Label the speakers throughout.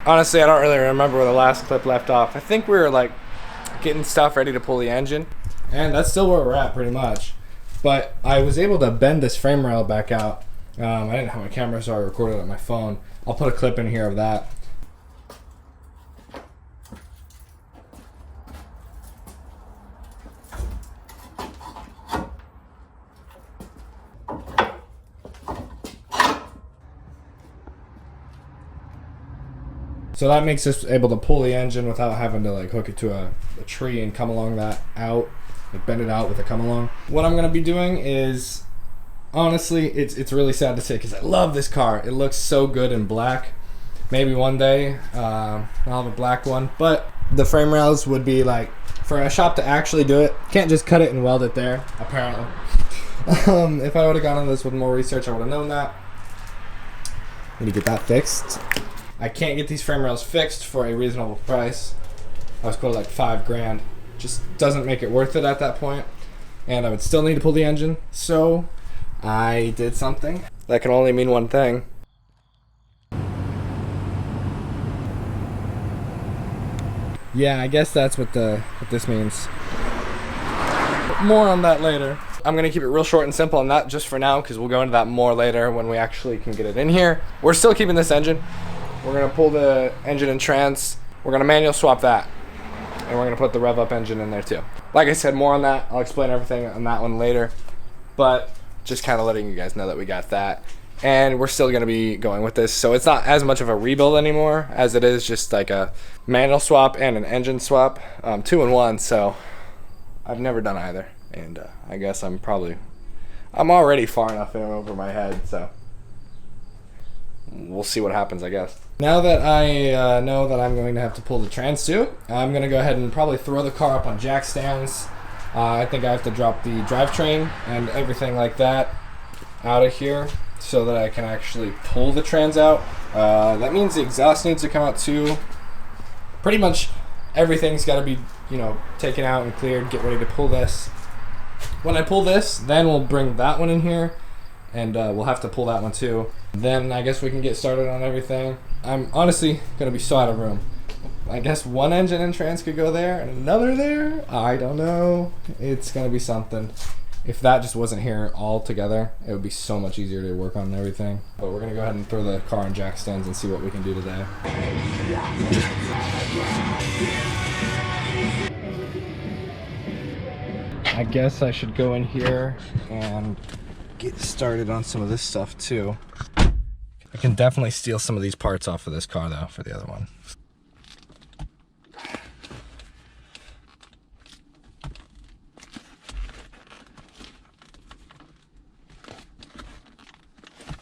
Speaker 1: Honestly, I don't really remember where the last clip left off. I think we were like getting stuff ready to pull the engine, and that's still where we're at pretty much. But I was able to bend this frame rail back out. I didn't have my camera, so I recorded it on my phone. I'll put a clip in here of that. So that makes us able to pull the engine without having to like hook it to a tree and come along that out, like bend it out with a come along. What I'm gonna be doing is, honestly, it's really sad to say because I love this car. It looks so good in black. Maybe one day I'll have a black one, but the frame rails would be like, for a shop to actually do it, can't just cut it and weld it there, apparently. If I would have gone on this with more research, I would have known that. Need to get that fixed. I can't get these frame rails fixed for a reasonable price. I was quoted like $5,000. Just doesn't make it worth it at that point. And I would still need to pull the engine. So I did something that can only mean one thing. Yeah, I guess that's what this means. More on that later. I'm gonna keep it real short and simple on that just for now, because we'll go into that more later when we actually can get it in here. We're still keeping this engine. We're gonna pull the engine and trans. We're gonna manual swap that. And we're gonna put the rev up engine in there too. Like I said, more on that. I'll explain everything on that one later. But just kind of letting you guys know that we got that. And we're still gonna be going with this. So it's not as much of a rebuild anymore as it is just like a manual swap and an engine swap. 2 in 1, so I've never done either. And I guess I'm already far enough in over my head, so we'll see what happens, I guess. Now that I know that I'm going to have to pull the trans too, I'm going to go ahead and probably throw the car up on jack stands. I think I have to drop the drivetrain and everything like that out of here so that I can actually pull the trans out. That means the exhaust needs to come out too. Pretty much everything's got to be, taken out and cleared, get ready to pull this. When I pull this, then we'll bring that one in here, and we'll have to pull that one too. Then I guess we can get started on everything. I'm honestly gonna be so out of room. I guess one engine and trans could go there and another there. I don't know. It's gonna be something. If that just wasn't here all together, it would be so much easier to work on everything. But we're gonna go ahead and throw the car on jack stands and see what we can do today. I guess I should go in here and get started on some of this stuff too. I can definitely steal some of these parts off of this car though for the other one.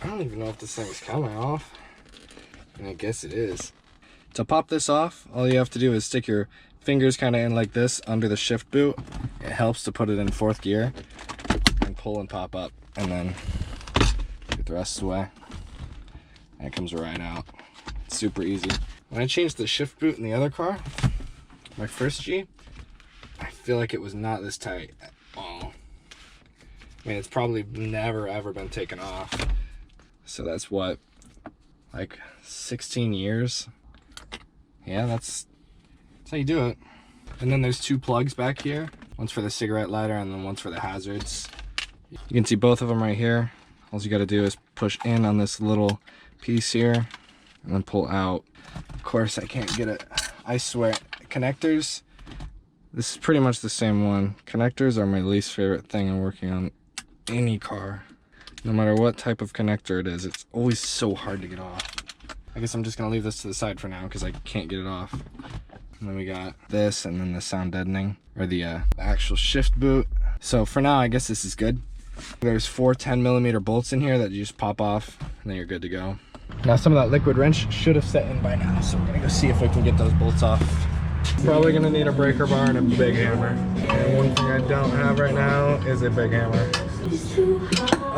Speaker 1: I don't even know if this thing is coming off. And I guess it is. To pop this off, all you have to do is stick your fingers kind of in like this under the shift boot. It helps to put it in 4th gear and pull and pop up, and then get the rest away. And it comes right out. It's super easy. When I changed the shift boot in the other car, my first G, I feel like it was not this tight at all. I mean, it's probably never ever been taken off. So that's what, like 16 years? Yeah, that's how you do it. And then there's 2 plugs back here. One's for the cigarette lighter and then one's for the hazards. You can see both of them right here. All you gotta do is push in on this little piece here and then pull out. Of course, I can't get it. I swear, connectors, this is pretty much the same one. Connectors are my least favorite thing in working on any car. No matter what type of connector it is, it's always so hard to get off. I guess I'm just gonna leave this to the side for now because I can't get it off. And then we got this, and then the sound deadening, or the actual shift boot. So for now, I guess this is good. There's 4 10mm bolts in here that you just pop off, and then you're good to go. Now some of that liquid wrench should have set in by now, so we're gonna go see if we can get those bolts off. Probably gonna need a breaker bar and a big hammer. And one thing I don't have right now is a big hammer.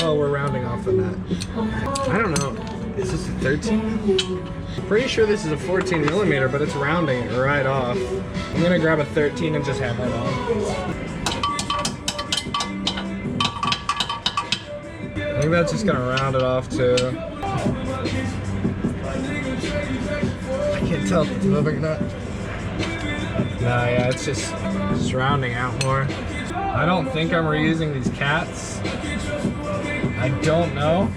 Speaker 1: Oh, we're rounding off the net. I don't know. Is this a 13? I'm pretty sure this is a 14mm, but it's rounding it right off. I'm gonna grab a 13 and just hammer it on. I think that's just gonna round it off too. I Can't tell if it's moving or not. Nah, yeah, it's just rounding out more. I don't think I'm reusing these cats. I don't know,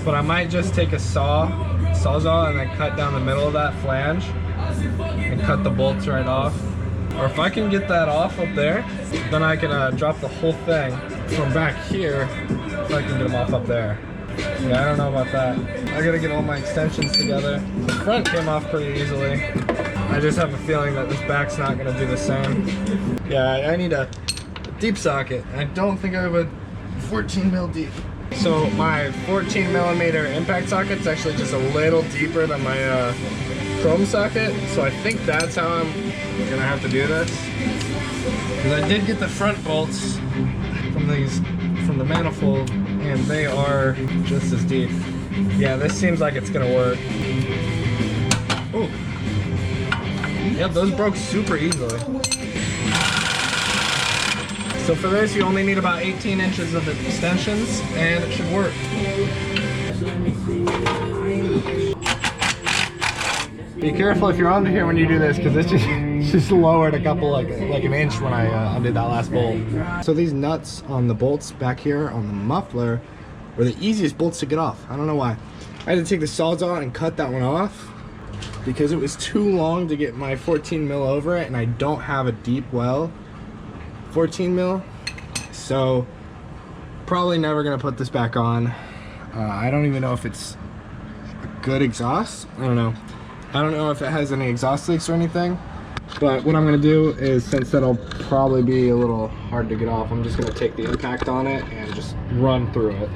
Speaker 1: but I might just take a sawzall and then cut down the middle of that flange and cut the bolts right off. Or if I can get that off up there, then I can drop the whole thing from back here if I can get them off up there. Yeah, I don't know about that. I gotta get all my extensions together. The front came off pretty easily. I just have a feeling that this back's not gonna do the same. Yeah, I need a deep socket. I don't think I have a 14 mil deep. So my 14 millimeter impact socket's actually just a little deeper than my chrome socket. So I think that's how I'm gonna have to do this. Because I did get the front bolts from the manifold, and they are just as deep. Yeah, this seems like it's gonna work. Oh. Yep, those broke super easily. So for this, you only need about 18 inches of extensions, and it should work. Be careful if you're under here when you do this, because it's just lowered a couple, like an inch when I undid that last bolt. So these nuts on the bolts back here on the muffler were the easiest bolts to get off. I don't know why. I had to take the sawzall and cut that one off because it was too long to get my 14 mil over it, and I don't have a deep well 14 mil, so probably never gonna put this back on. I don't even know if it's a good exhaust. I don't know. I don't know if it has any exhaust leaks or anything, but what I'm gonna do is, since that'll probably be a little hard to get off, I'm just gonna take the impact on it and just run through it.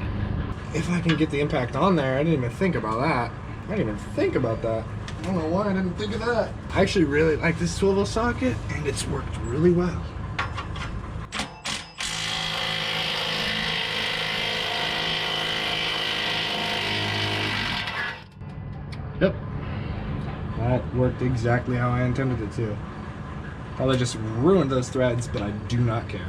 Speaker 1: If I can get the impact on there, I didn't even think about that. I didn't even think about that. I don't know why I didn't think of that. I actually really like this swivel socket, and it's worked really well. Yep, that worked exactly how I intended it to. Probably just ruined those threads, but I do not care.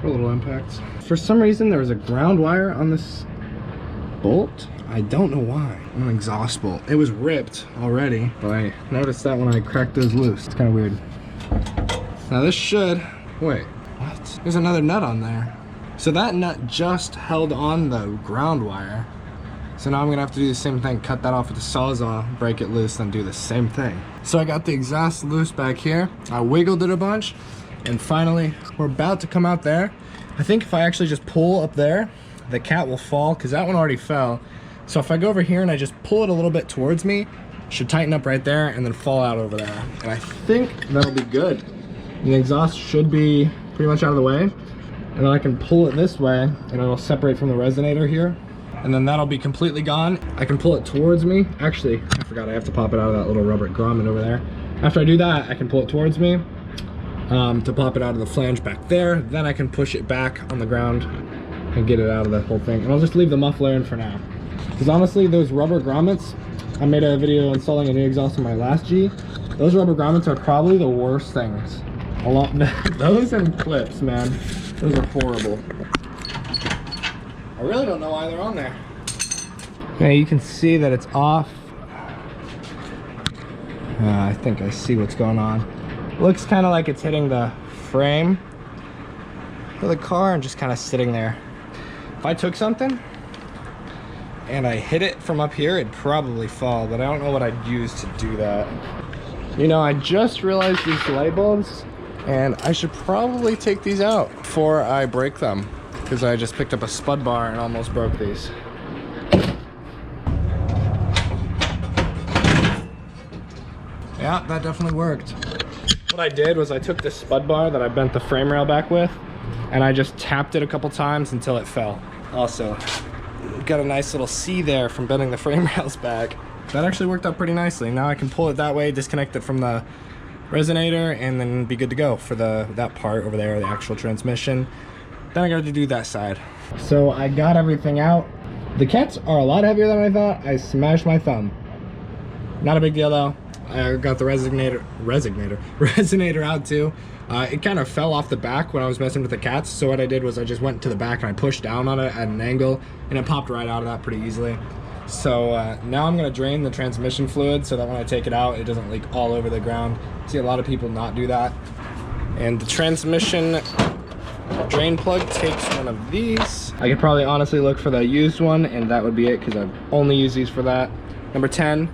Speaker 1: For little impacts. For some reason, there was a ground wire on this bolt. I don't know why. An exhaust bolt. It was ripped already, but I noticed that when I cracked those loose. It's kind of weird. Now this should, wait, what? There's another nut on there. So that nut just held on the ground wire. So now I'm gonna have to do the same thing, cut that off with the sawzall, break it loose, then do the same thing. So I got the exhaust loose back here. I wiggled it a bunch, and finally, we're about to come out there. I think if I actually just pull up there, the cat will fall, because that one already fell. So if I go over here and I just pull it a little bit towards me, it should tighten up right there and then fall out over there. And I think that'll be good. The exhaust should be pretty much out of the way. And then I can pull it this way and it'll separate from the resonator here. And then that'll be completely gone. I can pull it towards me. Actually, I forgot I have to pop it out of that little rubber grommet over there. After I do that, I can pull it towards me to pop it out of the flange back there. Then I can push it back on the ground and get it out of the whole thing. And I'll just leave the muffler in for now. Because honestly, those rubber grommets, I made a video installing a new exhaust on my last G. Those rubber grommets are probably the worst things. Those and clips, man. Those are horrible. I really don't know why they're on there. Okay, you can see that it's off. I think I see what's going on. Looks kind of like it's hitting the frame of the car and just kind of sitting there. If I took something and I hit it from up here, it'd probably fall, but I don't know what I'd use to do that. You know, I just realized these light bulbs, and I should probably take these out before I break them, because I just picked up a spud bar and almost broke these. Yeah, that definitely worked. What I did was I took this spud bar that I bent the frame rail back with, and I just tapped it a couple times until it fell. Also, got a nice little C there from bending the frame rails back. That actually worked out pretty nicely. Now I can pull it that way, disconnect it from the resonator, and then be good to go for that part over there, the actual transmission. Then I got to do that side. So I got everything out. The cats are a lot heavier than I thought. I smashed my thumb. Not a big deal though. I got the resonator out too. It kind of fell off the back when I was messing with the cats, so what I did was I just went to the back and I pushed down on it at an angle, and it popped right out of that pretty easily. So now I'm going to drain the transmission fluid so that when I take it out, it doesn't leak all over the ground. I see a lot of people not do that. And the transmission drain plug takes one of these. I could probably honestly look for the used one, and that would be it because I've only used these for that. Number 10,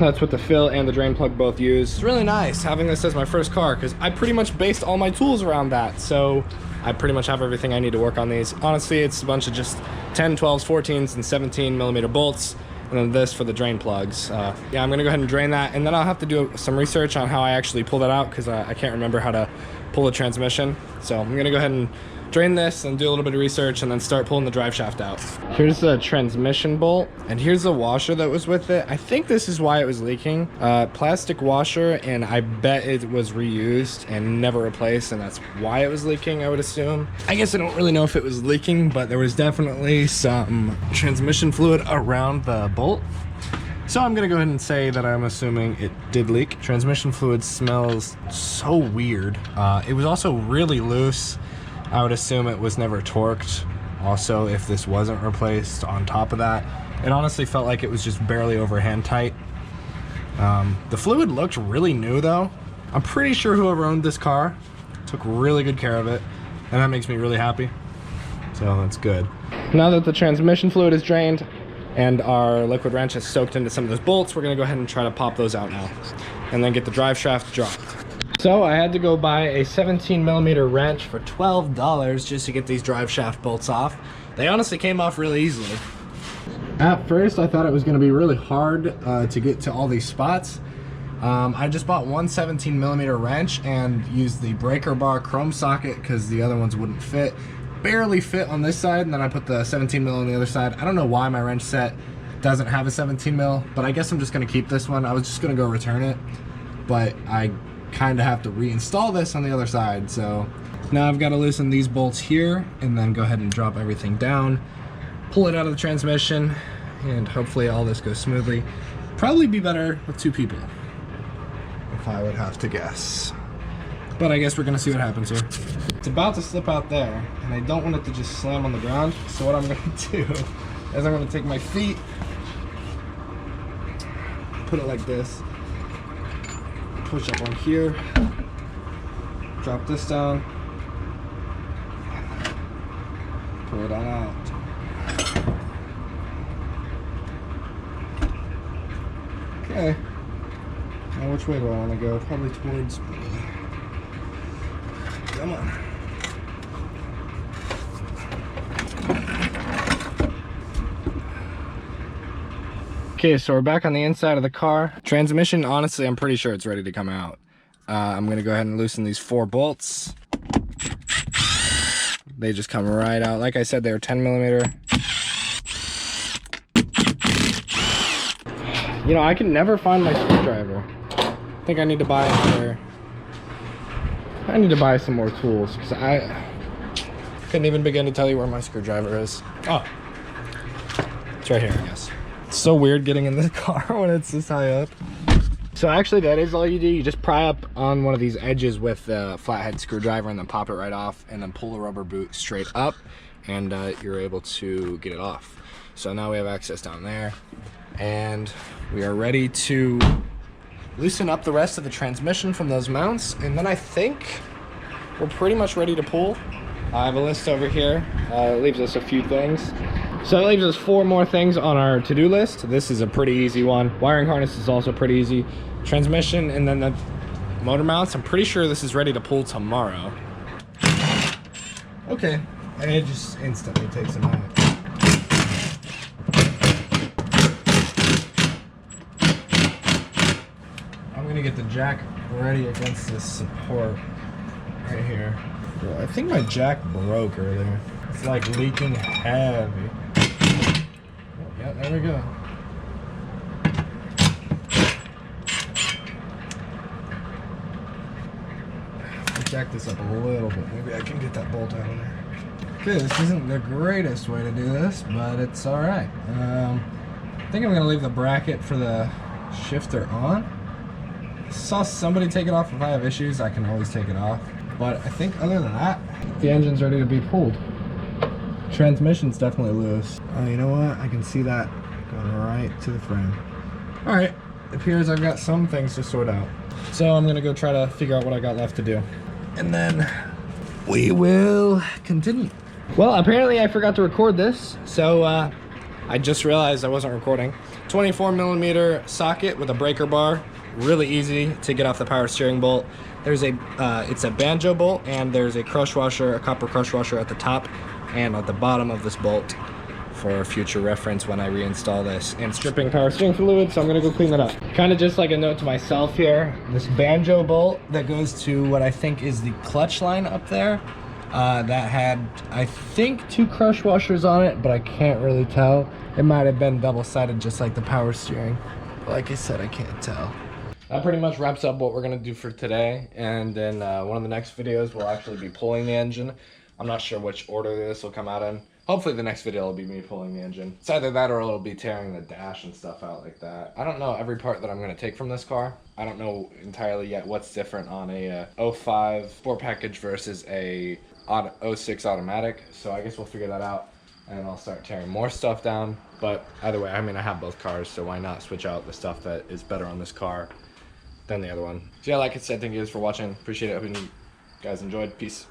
Speaker 1: that's what the fill and the drain plug both use. It's really nice having this as my first car because I pretty much based all my tools around that. So I pretty much have everything I need to work on these. Honestly, it's a bunch of just 10, 12s, 14s, and 17mm bolts, and then this for the drain plugs. Yeah, I'm gonna go ahead and drain that, and then I'll have to do some research on how I actually pull that out because I can't remember how to pull the transmission. So I'm gonna go ahead and drain this and do a little bit of research and then start pulling the drive shaft out. Here's the transmission bolt, and here's the washer that was with it. I think this is why it was leaking. Plastic washer, and I bet it was reused and never replaced, and that's why it was leaking, I would assume. I guess I don't really know if it was leaking, but there was definitely some transmission fluid around the bolt. So I'm gonna go ahead and say that I'm assuming it did leak. Transmission fluid smells so weird. It was also really loose. I would assume it was never torqued. Also, if this wasn't replaced on top of that, it honestly felt like it was just barely over hand tight. The fluid looked really new though. I'm pretty sure whoever owned this car took really good care of it, and that makes me really happy. So that's good. Now that the transmission fluid is drained and our liquid wrench has soaked into some of those bolts, we're gonna go ahead and try to pop those out now and then get the drive shaft dropped. So I had to go buy a 17mm wrench for $12 just to get these drive shaft bolts off. They honestly came off really easily. At first I thought it was going to be really hard to get to all these spots. I just bought one 17mm wrench and used the breaker bar chrome socket because the other ones wouldn't fit. Barely fit on this side, and then I put the 17mm on the other side. I don't know why my wrench set doesn't have a 17mm, but I guess I'm just going to keep this one. I was just going to go return it, but I kind of have to reinstall this on the other side. So now I've got to loosen these bolts here and then go ahead and drop everything down, pull it out of the transmission, and hopefully all this goes smoothly. Probably be better with two people, if I would have to guess. But I guess we're gonna see what happens here. It's about to slip out there, and I don't want it to just slam on the ground. So what I'm gonna do is I'm gonna take my feet, put it like this, push up on here, drop this down, pull it on out. Okay, now which way do I want to go? Probably towards me. Come on. Okay, so we're back on the inside of the car. Transmission, honestly, I'm pretty sure it's ready to come out. I'm gonna go ahead and loosen these 4 bolts. They just come right out. Like I said, they were 10mm. You know, I can never find my screwdriver. I think I need to buy another. I need to buy some more tools because I couldn't even begin to tell you where my screwdriver is. Oh, it's right here, I guess. It's so weird getting in the car when it's this high up. So actually that is all you do. You just pry up on one of these edges with the flathead screwdriver and then pop it right off and then pull the rubber boot straight up, and you're able to get it off. So now we have access down there, and we are ready to loosen up the rest of the transmission from those mounts, and then I think we're pretty much ready to pull. I have a list over here. It leaves us a few things. So it leaves us 4 more things on our to-do list. This is a pretty easy one. Wiring harness is also pretty easy. Transmission, and then the motor mounts. I'm pretty sure this is ready to pull tomorrow. Okay, and it just instantly takes a minute. I'm gonna get the jack ready against this support right here. Well, I think my jack broke earlier. It's like leaking heavy. Oh, yeah, there we go. Jack this up a little bit. Maybe I can get that bolt out of there. Okay, this isn't the greatest way to do this, but it's all right. I think I'm gonna leave the bracket for the shifter on. I saw somebody take it off. If I have issues, I can always take it off. But I think other than that, the engine's ready to be pulled. Transmission's definitely loose. Oh, you know what? I can see that going right to the frame. All right, it appears I've got some things to sort out. So I'm gonna go try to figure out what I got left to do. And then we will continue. Well, apparently I forgot to record this, so I just realized I wasn't recording. 24mm socket with a breaker bar. Really easy to get off the power steering bolt. There's a, it's a banjo bolt, and there's a crush washer, a copper crush washer at the top and at the bottom of this bolt for future reference when I reinstall this. And it's dripping power steering fluid, so I'm gonna go clean that up. Kind of just like a note to myself here, this banjo bolt that goes to what I think is the clutch line up there, that had, I think, 2 crush washers on it, but I can't really tell. It might have been double-sided just like the power steering. But like I said, I can't tell. That pretty much wraps up what we're gonna do for today. And then one of the next videos will actually be pulling the engine. I'm not sure which order this will come out in. Hopefully the next video will be me pulling the engine. It's either that or it'll be tearing the dash and stuff out like that. I don't know every part that I'm gonna take from this car. I don't know entirely yet what's different on a 05 sport package versus a 06 automatic. So I guess we'll figure that out and I'll start tearing more stuff down. But either way, I mean, I have both cars, so why not switch out the stuff that is better on this car than the other one. So yeah, like I said, thank you guys for watching. Appreciate it. Hope you guys enjoyed. Peace.